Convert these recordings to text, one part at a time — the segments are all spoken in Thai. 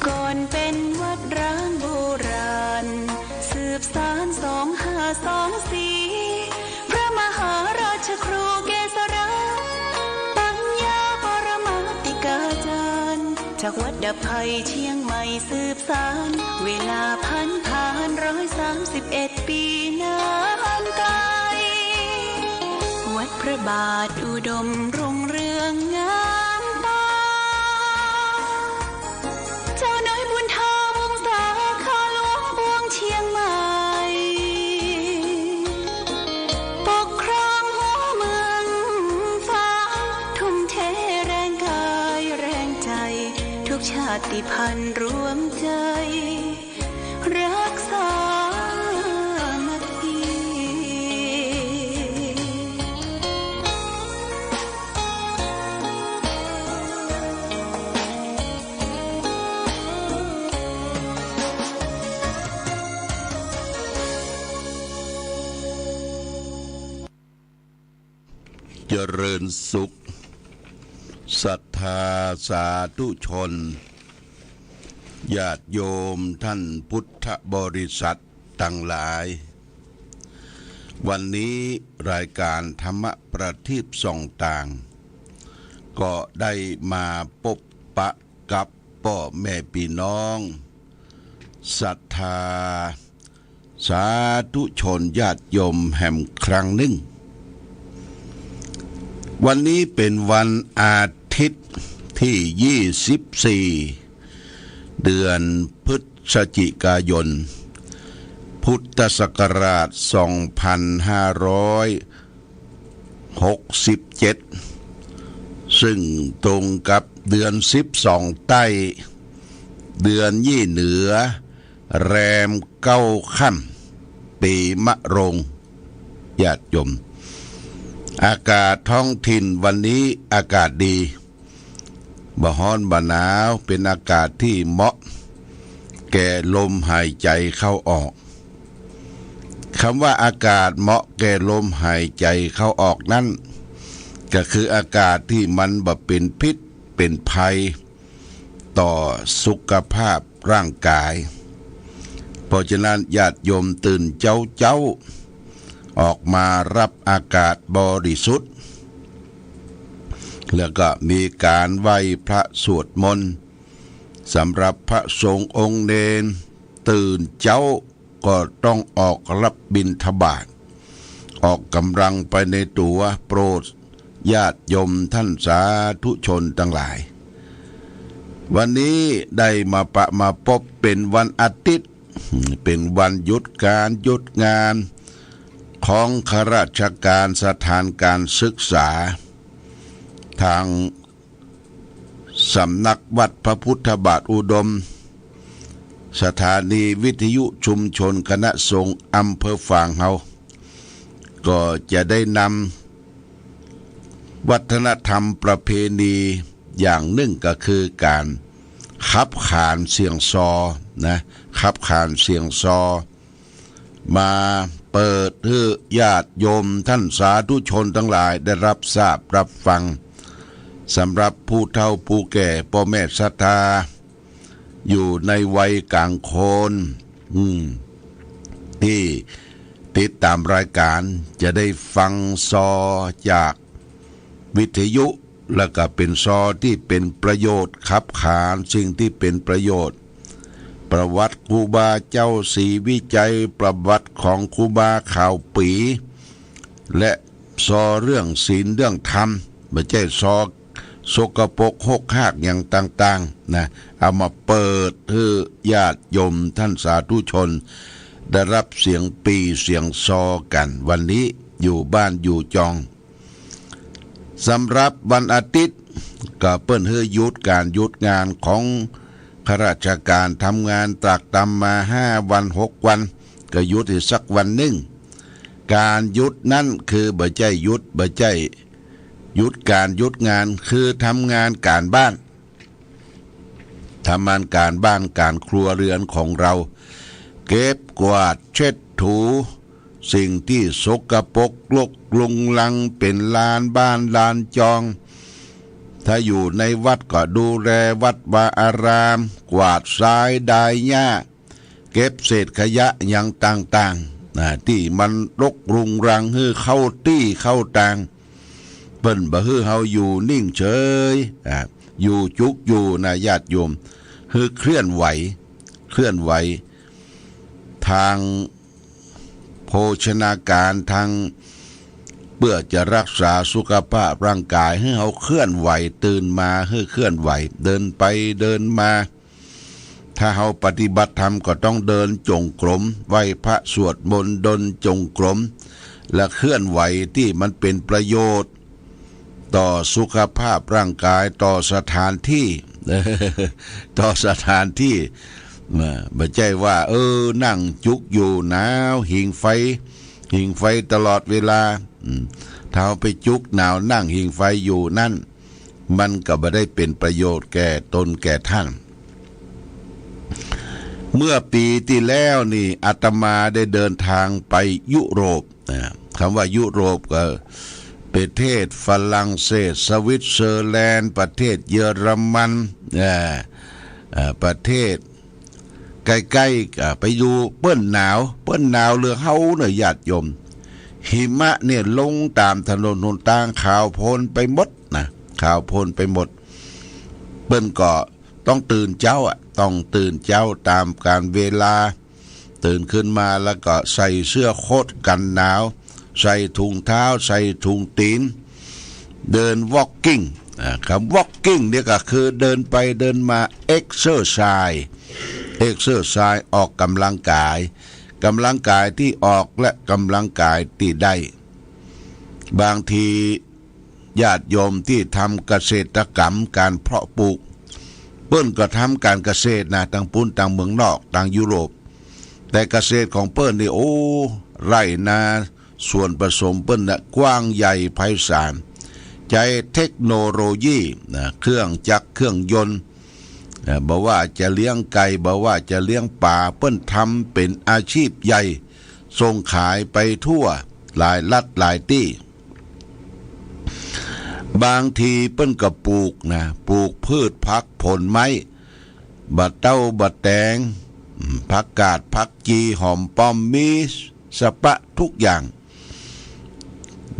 ก่อนเป็นวัดร้างโบราณสืบสาน2524พระมหาราชครูเกษราปัญญาปรมาติกาจารย์จากวัดดับภัยเชียงใหม่สืบสานเวลาผ่าน131 ปีนานไกลวัดพระบาทอุดมรุ่งเรืองงามตาเจ้าน้อยบุญธาวงศาข้าหลวงบวงเชียงใหม่ปกครองหัวเมืองฟ้าทุ่มเทแรงกายแรงใจทุกชาติพันธุ์รวมใจรักษามัคคีเจริญสุขศรัทธาสาธุชนญาติโยมท่านพุทธบริษัททั้งหลายวันนี้รายการธรรมประทีปส่องต่างก็ได้มาพบปะกับพ่อแม่พี่น้องศรัทธาสาธุชนญาติโยมแห่งครั้งหนึ่งวันนี้เป็นวันอาทิตย์ที่24เดือนพฤศจิกายนพุทธศักราช2567ซึ่งตรงกับเดือน12ใต้เดือนยี่เหนือแรม9ค่ำปีมะโรงญาติโยมอากาศท้องถิ่นวันนี้อากาศดีบ่ฮ้อนบ่หนาวเป็นอากาศที่เหมาะแก่ลมหายใจเข้าออกคำว่าอากาศเหมาะแก่ลมหายใจเข้าออกนั้นก็คืออากาศที่มันบ่เป็นพิษเป็นภัยต่อสุขภาพร่างกายเพราะฉะนั้นญาติโยมตื่นเจ้าออกมารับอากาศบริสุทธิ์แล้วก็มีการไหว้พระสวดมนต์สำหรับพระสงฆ์องค์เณรตื่นเจ้าก็ต้องออกรับบิณฑบาตออกกำลังไปในตัวโปรดญาติโยมท่านสาธุชนทั้งหลายวันนี้ได้มาพบเป็นวันอาทิตย์เป็นวันหยุดการหยุดงานของข้าราชการสถานการศึกษาทางสำนักวัดพระพุทธบาทอุดมสถานีวิทยุชุมชนคณะสงฆ์อำเภอฝางเฮาก็จะได้นำวัฒนธรรมประเพณีอย่างหนึ่งก็คือการขับขานเสียงซอนะขับขานเสียงซอมาเปิดให้ญาติโยมท่านสาธุชนทั้งหลายได้รับทราบรับฟังสำหรับผู้เฒ่าผู้แก่พ่อแม่ศรัทธาอยู่ในวัยกลางคนที่ติดตามรายการจะได้ฟังซอจากวิทยุแล้วก็เป็นซอที่เป็นประโยชน์ขับขานสิ่งที่เป็นประโยชน์ประวัติครูบาเจ้าศรีวิจัยประวัติของครูบาข่าวปีและซอเรื่องศีลเรื่องธรรมไม่ใช่ซอสกปรกหกหากอย่างต่างๆนะเอามาเปิดให้ญาติโยมท่านสาธุชนได้รับเสียงปีเสียงซอกันวันนี้อยู่บ้านอยู่จองสำหรับวันอาทิตย์ก็เปิ้นให้หยุดการหยุดงานของข้าราชการทำงานตรากตำมา5 วัน 6 วันก็หยุดอีกสักวันหนึ่งการหยุดนั้นคือบ่ใช่หยุดบ่ใช่หยุดการหยุดงานคือทำงานการบ้านทำงานการบ้านการครัวเรือนของเราเก็บกวาดเช็ดถูสิ่งที่สกปรกลกลุงลังเป็นลานบ้านลานจอง ถ้าอยู่ในวัดก็ดูแลวัดวาอาราม กวาดทรายดายหญ้าเก็บเศษขยะอย่างต่างๆที่มันรกรุงรังฮือเข้าตี้เข้าต่างเปิ้นบ่ฮือเฮาอยู่นิ่งเฉยอยู่จุกอยู่นะญาติโยมฮือเคลื่อนไหวทางโภชนาการทางเพื่อจะรักษาสุขภาพร่างกายให้เขาเคลื่อนไหวตื่นมาให้เคลื่อนไหวเดินไปเดินมาถ้าเขาปฏิบัติธรรมก็ต้องเดินจงกรมไหว้พระสวดมนต์เดินจงกรมและเคลื่อนไหวที่มันเป็นประโยชน์ต่อสุขภาพร่างกายต่อสถานที่ไม่ใช่ว่านั่งจุกอยู่หนาวหิงไฟตลอดเวลาถ้าเอาไปจุกหนาวนั่งหิงไฟอยู่นั่นมันก็ไม่ได้เป็นประโยชน์แก่ตนแก่ท่านเมื่อปีที่แล้วนี่อาตมาได้เดินทางไปยุโรปคำว่ายุโรปก็ประเทศฝรั่งเศสสวิตเซอร์แลนด์ประเทศเยอรมันประเทศใกล้ๆไปดูเปิ้นหนาวเรือเฮาเนี่ยญาติโยมหิมะเนี่ยลงตามถนนหนทางขาวโพลนไปหมดขาวโพลนไปหมดเปิ้นก็ต้องตื่นเจ้าต้องตื่นเจ้าตามการเวลาตื่นขึ้นมาแล้วก็ใส่เสื้อโค้ทกันหนาวใส่ถุงเท้าใส่ถุงตีนเดิน walking คำ walking เนี่ยก็คือเดินไปเดินมา exercise ออกกำลังกายที่ออกและกำลังกายที่ได้บางทีญาติโยมที่ทำเกษตรกรรมการเพาะปลูกเปิ้นก็ทำการเกษตรนะต่างปุ้นต่างเมืองนอกต่างยุโรปแต่เกษตรของเปิ้นนี่ไร่นาส่วนผสมเปิ้นน่ะกว้างใหญ่ไพศาลใช้เทคโนโลยีเครื่องจักรเครื่องยนต์บอกว่าจะเลี้ยงไก่บอกว่าจะเลี้ยงป่าเปิ้นทำเป็นอาชีพใหญ่ส่งขายไปทั่วหลายรัฐหลายที่บางทีเปิ้นก็ปลูกพืชผักผลไม้บะเต้าบะแตงผักกาดผักจีหอมป้อมมีสะปะทุกอย่าง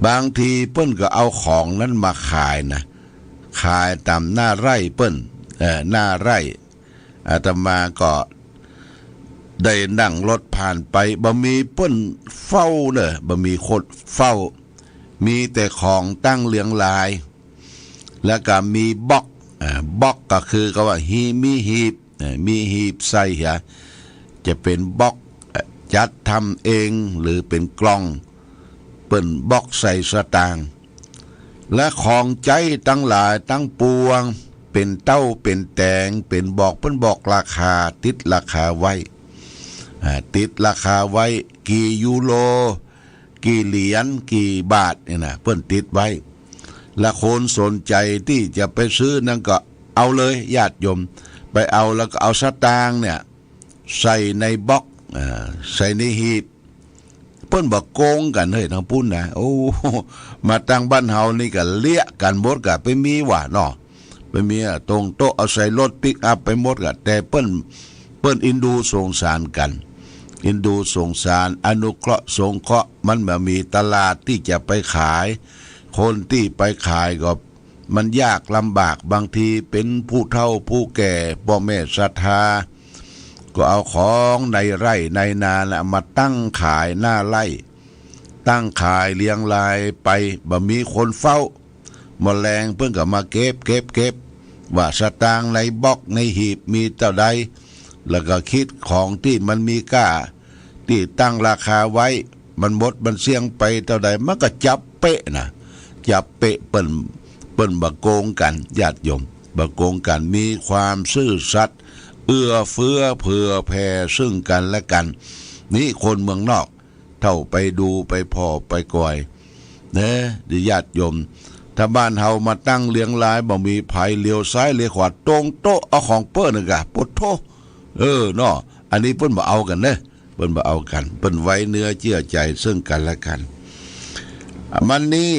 บางทีเปิ้นก็เอาของนั้นมาขายตามหน้าไร่เปิ้นหน้าไร่อาตมาก็ได้นั่งรถผ่านไปบ่มีเปิ้นเฝ้าบ่มีคนเฝ้ามีแต่ของตั้งเรียงรายแล้วก็มีบล็อกก็คือก็ว่ามีหีบใส่จะเป็นบล็อกจัดทำเองหรือเป็นกล่องเปิ้นบล็อกใส่สตางค์และของใจตั้งหลายตั้งปวงเป็นเต้าเป็นแตงเป็นบอกเปิ้นบอกราคาติดราคาไว้กี่ยูโรกี่เหรียญกี่บาทเนี่ยนะเปิ้นติดไว้และคนสนใจที่จะไปซื้อนั่นก็เอาเลยญาติโยมไปเอาแล้วก็เอาสตางค์เนี่ยใส่ในบล็อกใส่ในหีบเปิ้นบอกโกงกันเฮ้ยทางปุ้นนะมาตั้งบ้านเฮานี่ก็เลี้ยกันหมดก็ไปมีว่าเนาะไปมีตรงโต๊ะเอาใส่รถปิกอัพไปหมดก็แต่เปิ้นอินดูสงสารกันอินดูสงสารอนุเคราะห์สงเคราะห์มันแบบมีตลาดที่จะไปขายคนที่ไปขายก็มันยากลำบากบางทีเป็นผู้เฒ่าผู้แก่พ่อแม่ศรัทธาก็เอาของในไร่ในนาแล้วมาตั้งขายหน้าไร่ตั้งขายเลี้ยงรายไปบ่มีคนเฝ้าแมลงเพิ่งก็มาเก็บว่าสตางค์ในบล็อกในหีบมีเท่าใดแล้วก็คิดของที่มันมีค่าที่ตั้งราคาไว้มันหมดมันเสี่ยงไปเท่าใดมันก็จับเป๊ะเปิ้นบ่โกงกันญาติโยมบ่โกงกันมีความซื่อสัตย์เอื้อเฟื้อเผื่อแผ่ซึ่งกันและกันนี่คนเมืองนอกเท่าไปดูไปพอไปก่อยดิญาติโยมถ้าบ้านเฮามาตั้งเลี้ยงรายบ่มีไผเลี้ยวซ้ายเลี้ยวขวาตรงโต๊ะเอาของเปิ้นน่ะกะปุถโธเนาะอันนี้เปิ้นบ่เอากันเปิ้นบ่เอากันเปิ้นไว้เนื้อเชื่อใจซึ่งกันและกันมันนี้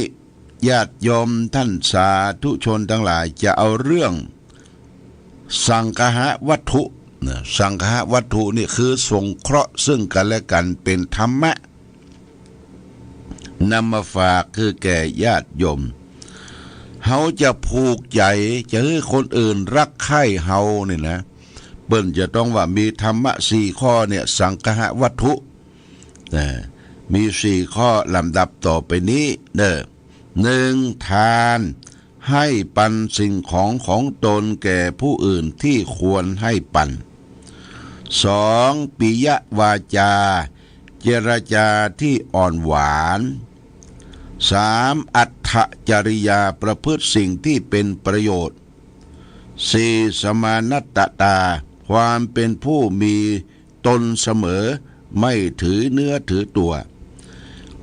ญาติโยมท่านสาธุชนทั้งหลายจะเอาเรื่องสังฆะวัตถุสังฆะวัตถุนี่คือสงเคราะห์ซึ่งกันและกันเป็นธรรมะนำมาฝากคือแก่ญาติโยมเฮาจะผูกใจจะให้คนอื่นรักใคร่เฮานี่นะเปิ้นจะต้องว่ามีธรรมะ4ข้อเนี่ยสังฆะวัตถุมี4ข้อลำดับต่อไปนี้1. ทานให้ปันสิ่งของตนแก่ผู้อื่นที่ควรให้ปัน 2. ปิยวาจาเจรจาที่อ่อนหวาน 3. อัตถจริยาประพฤติสิ่งที่เป็นประโยชน์ 4. สมานัตตาความเป็นผู้มีตนเสมอไม่ถือเนื้อถือตัว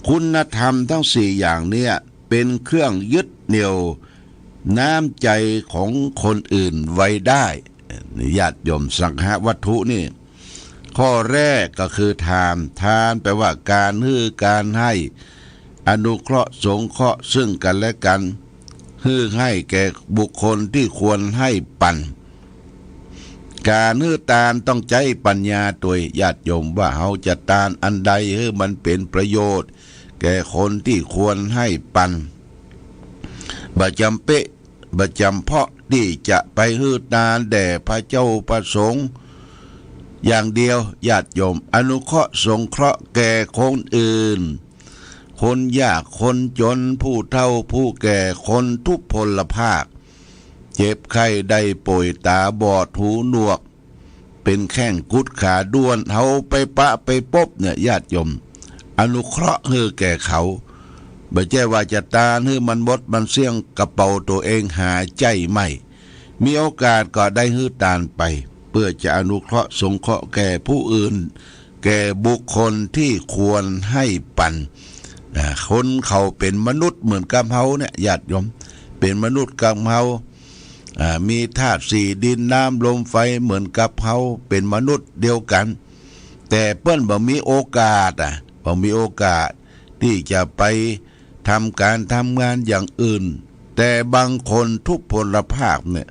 คุณธรรมทั้ง4อย่างเนี่ยเป็นเครื่องยึดเหนี่ยวน้ำใจของคนอื่นไว้ได้ญาติโยมสังฆะวัตถุนี่ข้อแรกก็คือทานแปลว่าการการให้อนุเคราะห์สงเคราะห์ซึ่งกันและกันให้แก่บุคคลที่ควรให้ปันการตานต้องใจปัญญาตัวญาติโยมว่าเขาจะตานอันใดมันเป็นประโยชน์แก่คนที่ควรให้ปันบ่จำเป็นบ่จำเพาะที่จะไปตานแด่พระเจ้าประสงค์อย่างเดียวญาติโยมอนุเคราะห์สงเคราะห์แก่คนอื่นคนยากคนจนผู้เฒ่าผู้แก่คนทุพพลภาพเจ็บไข้ได้ป่วยตาบอดหูหนวกเป็นแข้งกุดขาด้วนเฮาไปปะไปปบเนี่ยญาติโยมอนุเคราะห์แก่เขาบ่ใช่ว่าจะตามันบดมันเสี่ยงกระเป๋าตัวเองหาใจไม่มีโอกาสก็ได้ตานไปเพื่อจะอนุเคราะห์สงเคราะห์แก่ผู้อื่นแก่บุคคลที่ควรให้ปันคนเขาเป็นมนุษย์เหมือนกับเฮาเนี่ยญาติโยมเป็นมนุษย์กับเฮามีธาตุ4ดินน้ำลมไฟเหมือนกับเฮาเป็นมนุษย์เดียวกันแต่เปิ้นบ่มีโอกาสบ่มีโอกาสที่จะไปทำการทำงานอย่างอื่นแต่บางคนทุพพลภาพเนี่ย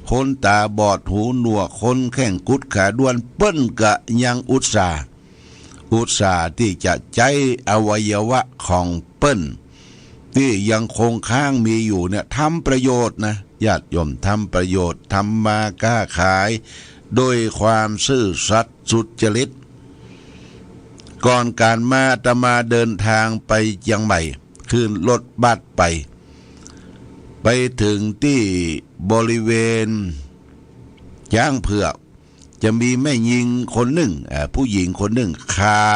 คนตาบอดหูหนวกคนแข้งกุดขาด้วนเปิ้นก็ยังอุตส่าห์ที่จะใจอวัยวะของเปิ้นที่ยังคงค้างมีอยู่เนี่ยทำประโยชน์นะญาติโยมทำประโยชน์ทำมาค้าขายโดยความซื่อสัตย์สุจริตก่อนการมาอาตมาเดินทางไปเชียงใหม่ขึ้นรถบัสไปถึงที่บริเวณช้างเผือกจะมีแม่หญิงคนหนึ่งผู้หญิงคนหนึ่งขา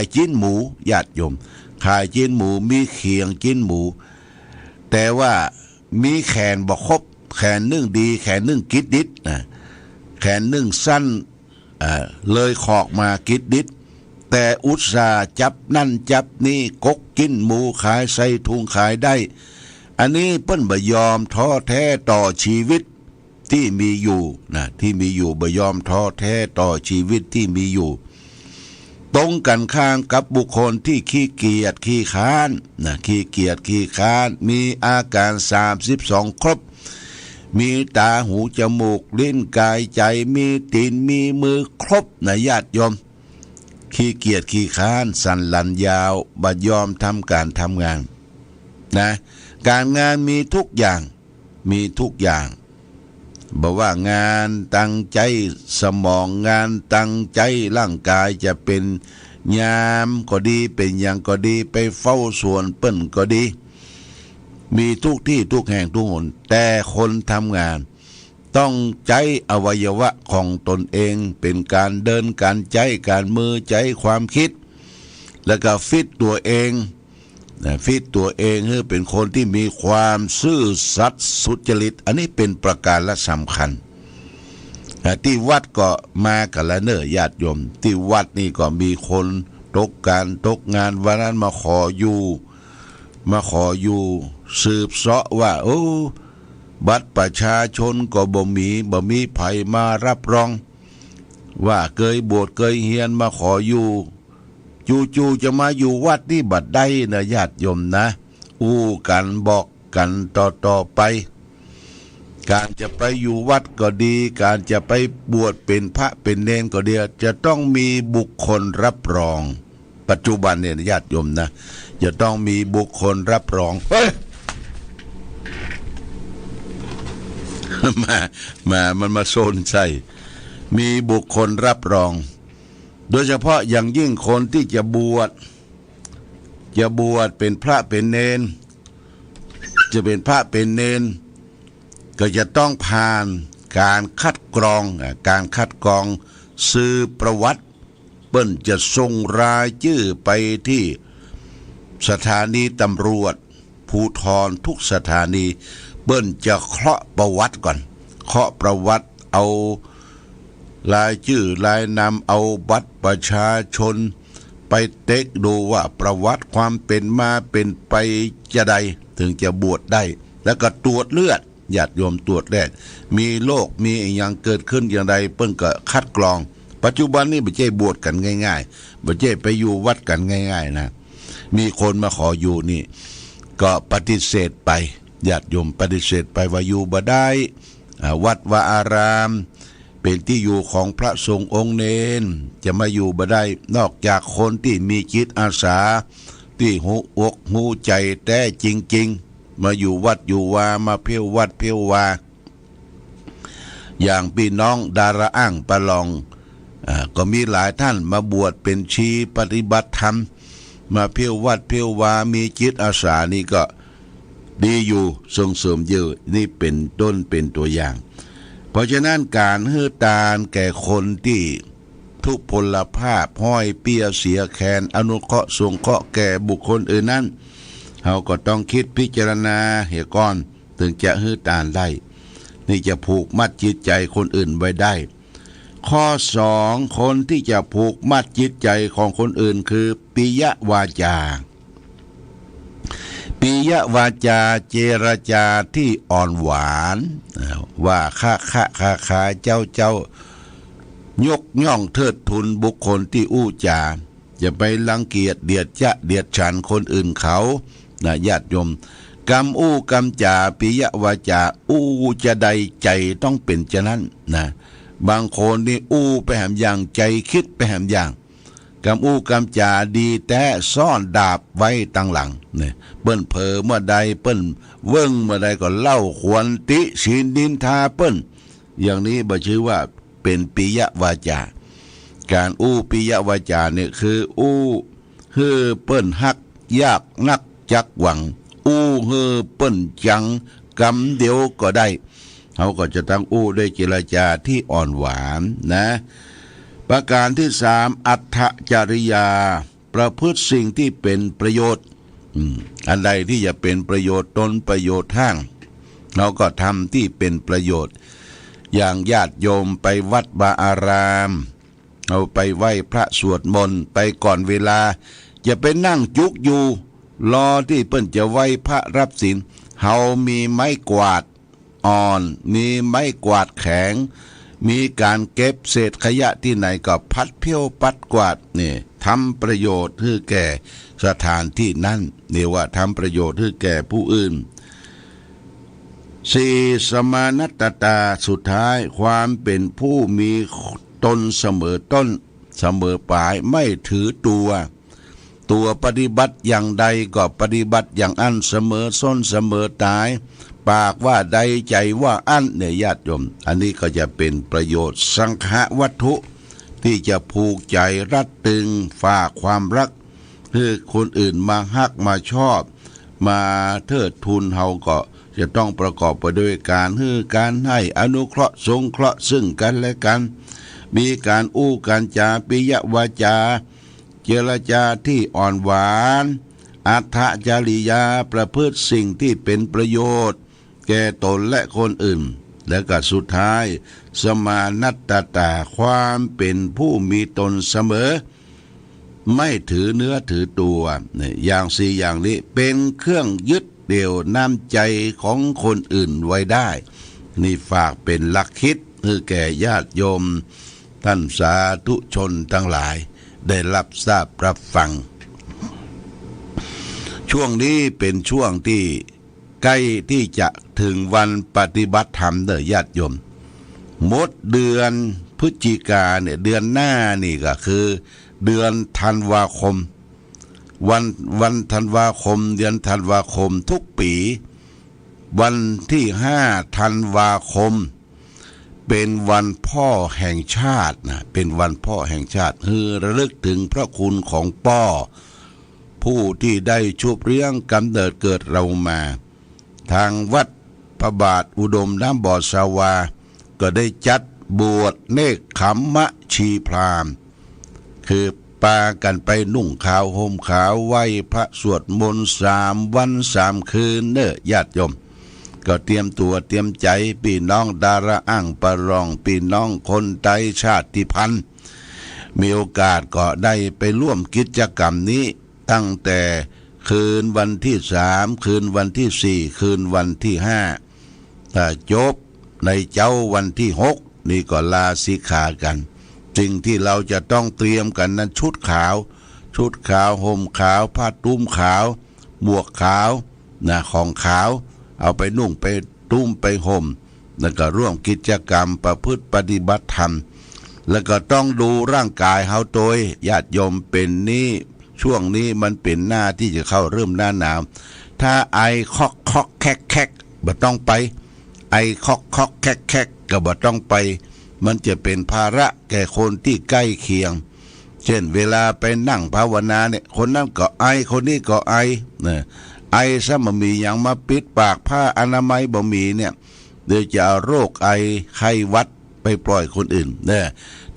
ยจิ้นหมูญาติโยมขายจิ้นหมูมีเขียงจิ้นหมูแต่ว่ามีแขนบ่ครบแขนหนึ่งดีแขนหนึ่งกิดดิดแขนหนึ่งสั้นเลยขอกมากิดดิดแต่อุตส่าห์จับนั่นจับนี่กกกินหมูขายใส่ถุงขายได้อันนี้เปิ้นบ่ยอมท้อแท้ต่อชีวิตที่มีอยู่ที่มีอยู่บ่ยอมท้อแท้ต่อชีวิตที่มีอยู่ตรงกันข้ามกับบุคคลที่ขี้เกียจขี้ค้านขี้เกียจขี้ค้านมีอาการ32ครบมีตาหูจมูกลิ้นกายใจมีตีนมีมือครบญาติโยมขี้เกียจขี้ค้านสันหลันยาวบ่ยอมทำการทำงานการงานมีทุกอย่างบอกว่างานตั้งใจสมองงานตั้งใจร่างกายจะเป็นยามก็ดีเป็นอย่างก็ดีไปเฝ้าสวนเปิ้นก็ดีมีทุกที่ทุกแห่งทุกหนแต่คนทำงานต้องใจอวัยวะของตนเองเป็นการเดินการใจการมือใจความคิดแล้วก็ฟิตตัวเองให้เป็นคนที่มีความซื่อสัตย์สุจริตอันนี้เป็นประการละสำคัญที่วัดก็มากันละญาติโยมที่วัดนี่ก็มีคนตกงานวันนั้นมาขออยู่สืบเสาะว่าบัตรประชาชนก็บ่มีไผมารับรองว่าเคยบวชเคยเฮียนมาขออยู่จู่ๆจะมาอยู่วัดนี่บัดได้ญาติโยมนะ อู้กันบอกกันต่อไปการจะไปอยู่วัดก็ดีการจะไปบวชเป็นพระเป็นเณรก็ดีจะต้องมีบุคคลรับรองปัจจุบันเนี่ยญาติโยมนะจะต้องมีบุคคลรับรองมันมาโซนใส่มีบุคคลรับรองโดยเฉพาะอย่างยิ่งคนที่จะบวชเป็นพระเป็นเณรจะเป็นพระเป็นเณรก็จะต้องผ่านการคัดกรองซื้อประวัติเปิ้นจะส่งรายชื่อไปที่สถานีตำรวจภูธรทุกสถานีเปิ้นจะเคาะประวัติก่อนเคาะประวัติเอารายชื่อรายนามเอาบัตรประชาชนไปเต็กดูว่าประวัติความเป็นมาเป็นไปจะใดถึงจะบวชได้แล้วก็ตรวจเลือดญาติโยมตรวจเลือดมีโรคมีอย่างเกิดขึ้นอย่างไรเปิ้นก็คัดกรองปัจจุบันนี้ไม่ใช่บวชกันง่ายๆไม่ใช่ไปอยู่วัดกันง่ายๆนะมีคนมาขออยู่นี่ก็ปฏิเสธไปญาติโยมปฏิเสธไปว่าอยู่บ่ได้วัดวาอารามเป็นที่อยู่ของพระสงฆ์องค์เนรจะมาอยู่บ่ได้นอกจากคนที่มีจิตอาสาที่หูอกหูใจแต่จริงๆมาอยู่วัดอยู่วามาเพียววัดเพียววาอย่างพี่น้องดาราอ้างปะลองก็มีหลายท่านมาบวชเป็นชีปฏิบัติธรรมมาเพียววัดเพียววามีจิตอาสานี่ก็ดีอยู่ส่งเสริมเยอะนี่เป็นต้นเป็นตัวอย่างเพราะฉะนั้นการให้ทานแก่คนที่ทุพพลภาพห้อยเปียเสียแขนอนุเคราะห์สงเคราะห์แก่บุคคลอื่นนั้นเราก็ต้องคิดพิจารณาเหตุก่อนถึงจะให้ทานได้นี่จะผูกมัดจิตใจคนอื่นไว้ได้ข้อสองคนที่จะผูกมัดจิตใจของคนอื่นคือปิยวาจาปิยวาจาเจรจาที่อ่อนหวานว่าข้าเจ้ายกย่องเทิดทูนบุคคลที่อู้จาอย่าไปรังเกียจเดียดฉันคนอื่นเขานะญาติโยมกรรมอู้กรรมจาปิยวาจาอู้จะใดใจต้องเป็นฉะนั้นนะบางคนนี่อู้ไปแหมอย่างใจคิดไปแหมอย่างกำอู้กำจาดีแต่ซ่อนดาบไว้ตั้งหลังเนี่ยเปิ้นเผลอเมื่อใดเปิ้นเวิ่งเมื่อใดก็เล่าขวนติชินดินทาเปิ้นอย่างนี้บ่ชื่อว่าเป็นปิยวาจาการอู้ปิยวาจาเนี่ยคืออู้เฮือเปิ้นฮักยากนักจักหวังอู้เฮือเปิ้นจังกำเดียวก็ได้เขาก็จะต้องอู้ด้วยเจรจาที่อ่อนหวานนะประการที่สามอัตถจริยาประพฤติสิ่งที่เป็นประโยชน์อันใดที่จะเป็นประโยชน์ตนประโยชน์ท่างเราก็ทำที่เป็นประโยชน์อย่างญาติโยมไปวัดวาอารามเอาไปไหว้พระสวดมนต์ไปก่อนเวลาจะไปนั่งจุกอยู่รอที่เปิ้นจะไหว้พระรับศีลเฮามีไม้กวาดอ่อนมีไม้กวาดแข็งมีการเก็บเศษขยะที่ไหนก็พัดเพี้ยวปัดกวาดนี่ทำประโยชน์ให้แก่สถานที่นั้นเรียกว่าทำประโยชน์ให้แก่ผู้อื่นสี่สมานัตตาสุดท้ายความเป็นผู้มีตนเสมอต้นเสมอปลายไม่ถือตัวปฏิบัติอย่างใดก็ปฏิบัติอย่างอันเสมอส้นเสมอตายปากว่าใดใจว่าอันเนี่ยญาติโยมอันนี้ก็จะเป็นประโยชน์สังฆวัตถุที่จะผูกใจรัดตึงฝากความรักให้คนอื่นมาฮักมาชอบมาเทิดทูนเฮาก็จะต้องประกอบไปด้วยการให้อนุเคราะห์สงเคราะห์ซึ่งกันและกันมีการอู้การจาปิยวาจาเจรจาที่อ่อนหวานอัตถจริยาประพฤติสิ่งที่เป็นประโยชน์แก่ตนและคนอื่นและก็สุดท้ายสมานัตตาความเป็นผู้มีตนเสมอไม่ถือเนื้อถือตัวอย่างสี่อย่างนี้เป็นเครื่องยึดเดี่ยวน้ำใจของคนอื่นไว้ได้นี่ฝากเป็นหลักคิดให้แก่ญาติโยมท่านสาธุชนทั้งหลายได้รับทราบรับฟังช ช่วงนี้เป็นช่วงที่ใกล้ที่จะถึงวันปฏิบัติธรรมเด้อญาติโยมหมดเดือนพฤศจิกาเนี่ยเดือนหน้านี่ก็คือเดือนธันวาคมวันธันวาคมเดือนธันวาคมทุกปีวันที่5 ธันวาคมเป็นวันพ่อแห่งชาตินะเป็นวันพ่อแห่งชาติระลึกถึงพระคุณของพ่อผู้ที่ได้ชุบเลี้ยงกำเนิดเกิดเรามาทางวัดพระบาทอุดมน้ำบ่อสาวาก็ได้จัดบวชเนกขัมมะชีพราหมณ์คือปากันไปนุ่งขาวห่มขาวไหว้พระสวดมนต์3 วัน 3 คืนเน้อญาติโยมก็เตรียมตัวเตรียมใจพี่น้องดาราอ่างปะรองพี่น้องคนไทยชาติพันธุ์มีโอกาสก็ได้ไปร่วมกิจกรรมนี้ตั้งแต่คืนวันที่3คืนวันที่4คืนวันที่5ถ้าจบในเจ้าวันที่6นี่ก็ลาสิกขากันสิ่งที่เราจะต้องเตรียมกันนั้นชุดขาวห่มขาวผ้าตุ้มขาวหมวกขาวนะของขาวเอาไปนุ่งไปตุ้มไปห่มแล้วก็ร่วมกิจกรรมประพฤติปฏิบัติธรรมแล้วก็ต้องดูร่างกายเฮาโดยญาติโยมเป็นนี้ช่วงนี้มันเป็นหน้าที่จะเข้าเริ่มหน้าหนาวถ้าไอคอกแคกบ่ต้องไปไอคอกแคกก็บ่ต้องไปมันจะเป็นภาระแก่คนที่ใกล้เคียงเช่นเวลาไปนั่งภาวนาเนี่ยคนนั้นก็ไอคนนี้ก็ไอเนี่ยไอซะมันมีอย่างมาปิดปากผ้าอนามัยบ่มีเนี่ยเดี๋ยวจะเอาโรคไอไข้หวัดไปปล่อยคนอื่นเนี่ย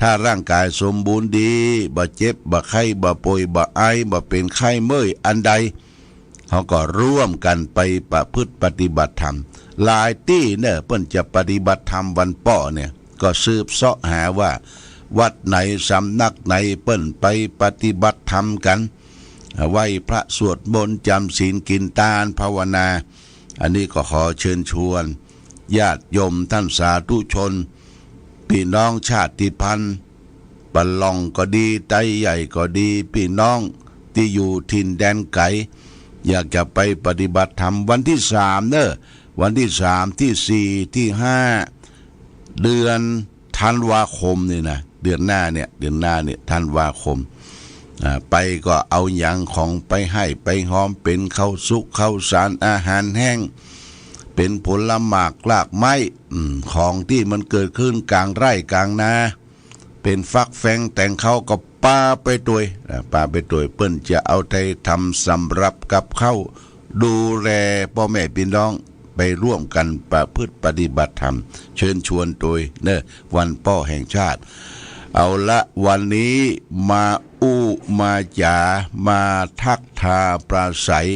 ถ้าร่างกายสมบูรณ์ดีบ่เจ็บบ่ไข้บ่ป่วยบ่ไอบ่เป็นไข้เมื่อยอันใดเขาก็ร่วมกันไปประพฤติปฏิบัติธรรมหลายที่เนี่ยเพิ่นจะปฏิบัติธรรมวันป้อเนี่ยก็สืบเสาะหาว่าวัดไหนสำนักไหนเปิ้นไปปฏิบัติธรรมกันไหว้พระสวดมนต์จำศีลกินทานภาวนาอันนี้ก็ขอเชิญชวนญาติโยมท่านสาธุชนพี่น้องชาติพันธุ์ปะลองก็ดีไตใหญ่ก็ดีพี่น้องที่อยู่ถิ่นแดนไกลอยากจะไปปฏิบัติธรรมวันที่3เนอะวันที่3ที่4ที่5เดือนธันวาคมนี่นะเดือนหน้าเนี่ยธันวาคมไปก็เอาอย่างของไปให้ไปหอมเป็นข้าวสุกข้าวสารอาหารแห้งเป็นผลหมากรากไม้ของที่มันเกิดขึ้นกลางไร่กลางนาเป็นฟักแฟงแต่งเขาก็ป้าไปตัวเปิ้นจะเอาไทยทำสำรับกับเข้าดูแลพ่อแม่พี่น้องไปร่วมกันประพฤติปฏิบัติธรรมเชิญชวนโดยเนอะวันพ่อแห่งชาติเอาละวันนี้มามาจ๋ามาทักทาปราศัย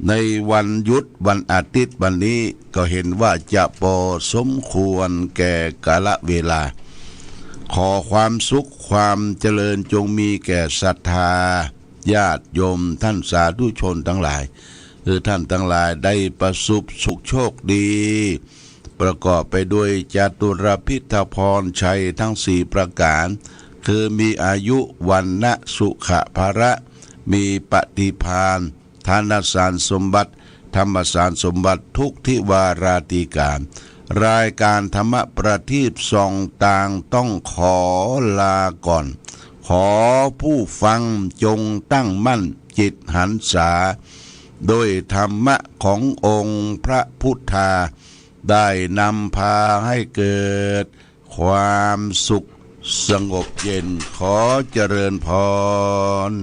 ในวันหยุดวันอาทิตย์วันนี้ก็เห็นว่าจะพอสมควรแก่กาลเวลาขอความสุขความเจริญจงมีแก่ศรัทธาญาติโยมท่านสาธุชนทั้งหลายท่านทั้งหลายได้ประสบสุขโชคดีประกอบไปด้วยจตุรพิธพรชัยทั้ง4ประการคือมีอายุวันนะสุขภาระมีปฏิภาณทานสารสมบัติธรรมสารสมบัติทุกทิวาราติการรายการธรรมประทีปส่องต่างต้องขอลาก่อนขอผู้ฟังจงตั้งมั่นจิตหันษาโดยธรรมะขององค์พระพุทธาได้นำพาให้เกิดความสุขสงบเย็นขอเจริญพร